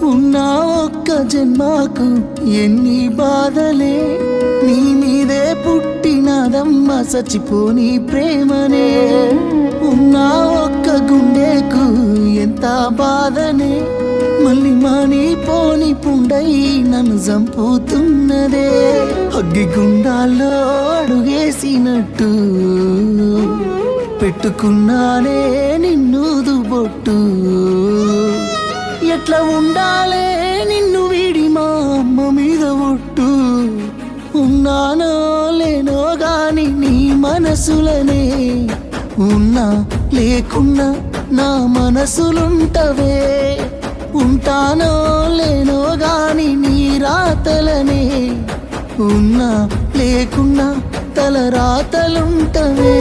ఉన్నా ఒక్క జన్మకు ఎన్ని బాధలే, నీ మీదే పుట్టినదమ్మ చచ్చిపోని ప్రేమనే. ఉన్నా ఒక్క గుండెకు ఎంత బాధనే, మళ్ళీ మాని పోని పుండై నన్ను చంపుతున్నదే. అగ్గి గుండాల్లో అడుగేసినట్టు పెట్టుకున్నానే నిన్ను దుబొట్టు. ఎట్లా ఉండాలే నిన్ను వీడి మా అమ్మ మీద ఒట్టు. ఉన్నానో లేనో గాని నీ మనసులనే, ఉన్నా లేకున్నా నా మనసులుంటవే. ఉంటానో లేనో గాని నీ రాతలనే, ఉన్నా లేకున్నా తల రాతలుంటవే.